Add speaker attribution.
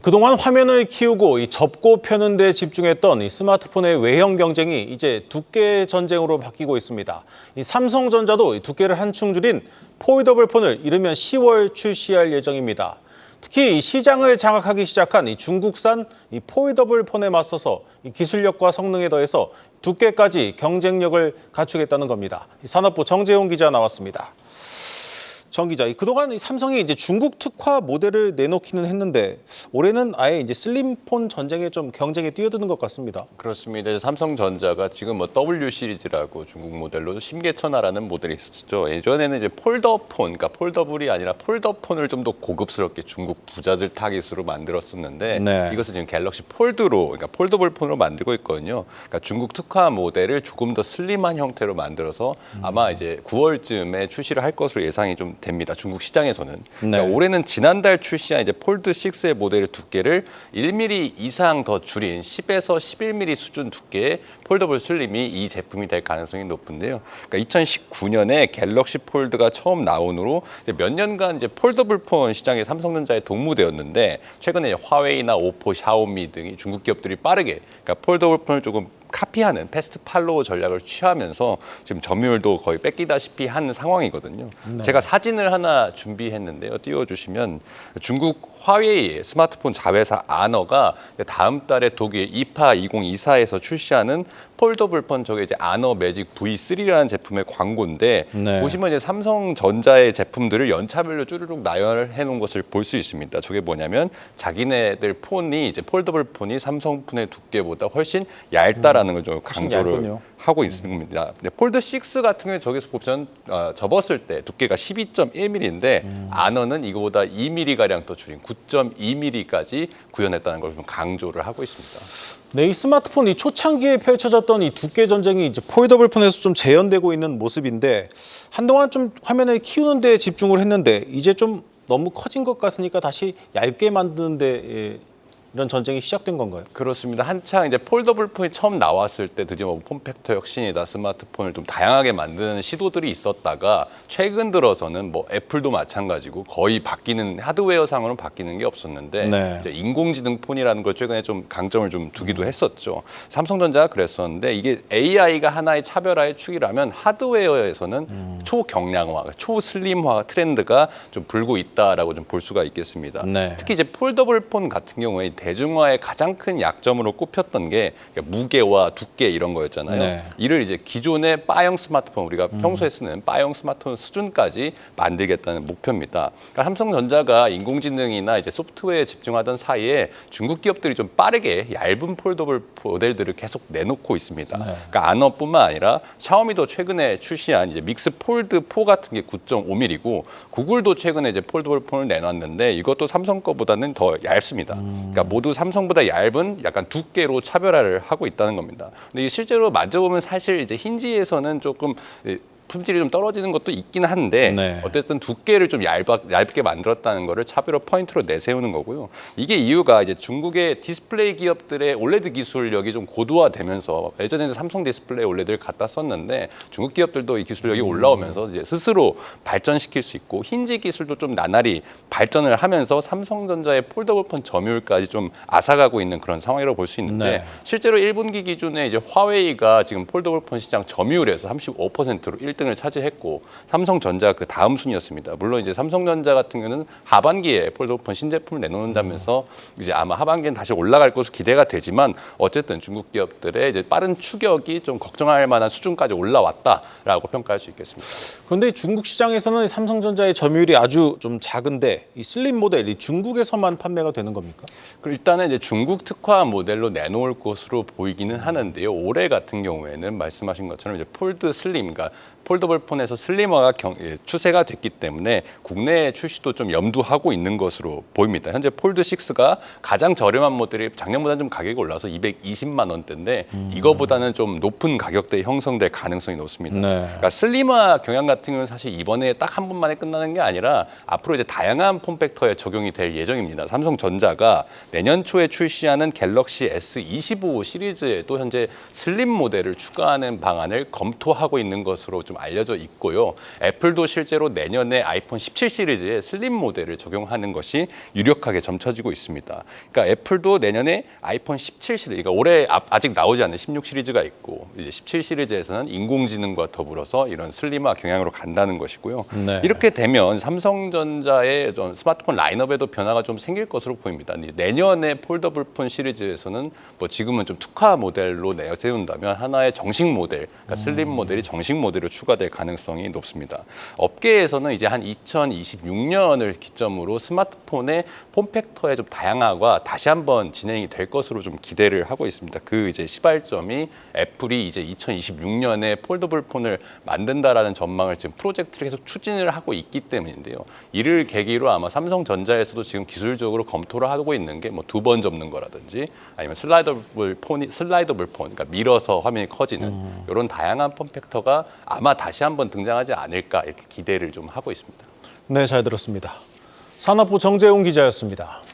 Speaker 1: 그동안 화면을 키우고 접고 펴는 데 집중했던 스마트폰의 외형 경쟁이 이제 두께 전쟁으로 바뀌고 있습니다. 삼성전자도 두께를 한층 줄인 폴더블 폰을 이르면 10월 출시할 예정입니다. 특히 시장을 장악하기 시작한 중국산 폴더블 폰에 맞서서 기술력과 성능에 더해서 두께까지 경쟁력을 갖추겠다는 겁니다. 산업부 정재용 기자 나왔습니다. 정 기자, 그동안 삼성이 이제 중국 특화 모델을 내놓기는 했는데 올해는 아예 이제 슬림폰 전쟁에 좀 경쟁에 뛰어드는 것 같습니다.
Speaker 2: 그렇습니다. 삼성전자가 지금 W 시리즈라고 중국 모델로 심계천하라는 모델이 있었죠. 예전에는 이제 폴더폰, 그러니까 폴더블이 아니라 폴더폰을 좀 더 고급스럽게 중국 부자들 타깃으로 만들었었는데 이것을 지금 갤럭시 폴드로, 그러니까 폴더블 폰으로 만들고 있거든요. 그러니까 중국 특화 모델을 조금 더 슬림한 형태로 만들어서 아마 이제 9월쯤에 출시를 할 것으로 예상이 좀 됩니다. 중국 시장에서는. 그러니까 올해는 지난달 출시한 이제 폴드 6의 모델의 두께를 1mm 이상 더 줄인 10에서 11mm 수준 두께의 폴더블 슬림이 이 제품이 될 가능성이 높은데요. 그러니까 2019년에 갤럭시 폴드가 처음 나온 후로 이제 몇 년간 이제 폴더블 폰 시장에 삼성전자의 동무되었는데 최근에 화웨이나 오포, 샤오미 등이 중국 기업들이 빠르게 그러니까 폴더블 폰을 조금 카피하는 패스트 팔로우 전략을 취하면서 지금 점유율도 거의 뺏기다시피 한 상황이거든요. 제가 사진을 하나 준비했는데요. 띄워주시면 중국 화웨이의 스마트폰 자회사 아너가 다음 달에 독일 이파 2024에서 출시하는 폴더블 폰 저게 이제 아너 매직 V3라는 제품의 광고인데 보시면 이제 삼성전자의 제품들을 연차별로 쭈르륵 나열해 놓은 것을 볼 수 있습니다. 저게 뭐냐면 자기네들 폰이 이제 폴더블 폰이 삼성 폰의 두께보다 훨씬 얇다라는 걸 좀 강조를 하고 있습니다. 폴드 6 같은 경우에 저기서 보면 접었을 때 두께가 12.1mm인데 아너는 이거보다 2mm가량 더 줄인 9.2mm까지 구현했다는 걸 좀 강조를 하고 있습니다.
Speaker 1: 네, 이 스마트폰 초창기에 펼쳐졌던 이 두께 전쟁이 이제 폴더블 폰에서 좀 재현되고 있는 모습인데 한동안 좀 화면을 키우는 데 집중을 했는데 이제 좀 너무 커진 것 같으니까 다시 얇게 만드는 데 이런 전쟁이 시작된 건가요?
Speaker 2: 그렇습니다. 한창 이제 폴더블 폰이 처음 나왔을 때 드디어 폼팩터 혁신이다, 스마트폰을 좀 다양하게 만드는 시도들이 있었다가 최근 들어서는 애플도 마찬가지고 거의 바뀌는 하드웨어상으로는 바뀌는 게 없었는데 이제 인공지능 폰이라는 걸 최근에 좀 강점을 좀 두기도 했었죠. 삼성전자가 그랬었는데 이게 AI가 하나의 차별화의 축이라면 하드웨어에서는 초경량화, 초슬림화 트렌드가 좀 불고 있다라고 좀 볼 수가 있겠습니다. 특히 이제 폴더블 폰 같은 경우에 대중화의 가장 큰 약점으로 꼽혔던 게 무게와 두께 이런 거였잖아요. 이를 이제 기존의 바형 스마트폰, 우리가 평소에 쓰는 바형 스마트폰 수준까지 만들겠다는 목표입니다. 그러니까 삼성전자가 인공지능이나 이제 소프트웨어에 집중하던 사이에 중국 기업들이 좀 빠르게 얇은 폴더블 모델들을 계속 내놓고 있습니다. 그러니까 아너뿐만 아니라 샤오미도 최근에 출시한 이제 믹스 폴드 4 같은 게 9.5mm고 구글도 최근에 이제 폴더블 폰을 내놨는데 이것도 삼성 거보다는 더 얇습니다. 그러니까 모두 삼성보다 얇은 약간 두께로 차별화를 하고 있다는 겁니다. 근데 이게 실제로 만져보면 사실 이제 힌지에서는 조금 품질이 좀 떨어지는 것도 있긴 한데 어쨌든 두께를 좀 얇게 만들었다는 거를 차별화 포인트로 내세우는 거고요. 이게 이유가 이제 중국의 디스플레이 기업들의 올레드 기술력이 좀 고도화되면서 예전에는 삼성 디스플레이 올레드를 갖다 썼는데 중국 기업들도 이 기술력이 올라오면서 이제 스스로 발전시킬 수 있고 힌지 기술도 좀 나날이 발전을 하면서 삼성전자의 폴더블 폰 점유율까지 좀 앗아가고 있는 그런 상황이라고 볼 수 있는데 실제로 1분기 기준에 이제 화웨이가 지금 폴더블 폰 시장 점유율에서 35%로 1등을 차지했고 삼성전자가 그 다음 순위였습니다. 물론 이제 삼성전자 같은 경우는 하반기에 폴더폰 신제품을 내놓는다면서 이제 아마 하반기엔 다시 올라갈 것으로 기대가 되지만 어쨌든 중국 기업들의 이제 빠른 추격이 좀 걱정할 만한 수준까지 올라왔다라고 평가할 수 있겠습니다.
Speaker 1: 그런데 중국 시장에서는 삼성전자의 점유율이 아주 좀 작은데 이 슬림 모델이 중국에서만 판매가 되는 겁니까?
Speaker 2: 그리고 일단은 이제 중국 특화 모델로 내놓을 것으로 보이기는 하는데요. 올해 같은 경우에는 말씀하신 것처럼 이제 폴드 슬림, 그러니까 폴더블 폰에서 슬림화가 추세가 됐기 때문에 국내 출시도 좀 염두하고 있는 것으로 보입니다. 현재 폴드 6가 가장 저렴한 모델이 작년보다는 좀 가격이 올라서 220만 원대인데 이거보다는 좀 높은 가격대에 형성될 가능성이 높습니다. 그러니까 슬림화 경향 같은 경우는 사실 이번에 딱 한 번만에 끝나는 게 아니라 앞으로 이제 다양한 폼팩터에 적용이 될 예정입니다. 삼성전자가 내년 초에 출시하는 갤럭시 S25 시리즈에도 현재 슬림 모델을 추가하는 방안을 검토하고 있는 것으로 좀 좀 알려져 있고요. 애플도 실제로 내년에 아이폰 17 시리즈에 슬림 모델을 적용하는 것이 유력하게 점쳐지고 있습니다. 그러니까 애플도 내년에 아이폰 17 시리즈, 그러니까 올해 아직 나오지 않은 16 시리즈가 있고 이제 17 시리즈에서는 인공지능과 더불어서 이런 슬림화 경향으로 간다는 것이고요.
Speaker 1: 네.
Speaker 2: 이렇게 되면 삼성전자의 스마트폰 라인업에도 변화가 좀 생길 것으로 보입니다. 내년에 폴더블폰 시리즈에서는 뭐 지금은 좀 특화 모델로 내세운다면 하나의 정식 모델, 그러니까 슬림 모델이 정식 모델로 추가될 가능성이 높습니다. 업계에서는 이제 한 2026년을 기점으로 스마트폰의 폼팩터의 좀 다양화가 다시 한번 진행이 될 것으로 좀 기대를 하고 있습니다. 그 이제 시발점이 애플이 이제 2026년에 폴더블 폰을 만든다라는 전망을 지금 프로젝트를 계속 추진을 하고 있기 때문인데요. 이를 계기로 아마 삼성전자에서도 지금 기술적으로 검토를 하고 있는 게 뭐 2번 접는 거라든지 아니면 슬라이더블 폰, 그러니까 밀어서 화면이 커지는 이런 다양한 폼팩터가 아마 다시 한번 등장하지 않을까 이렇게 기대를 좀 하고 있습니다.
Speaker 1: 네, 잘 들었습니다. 산업부 정재웅 기자였습니다.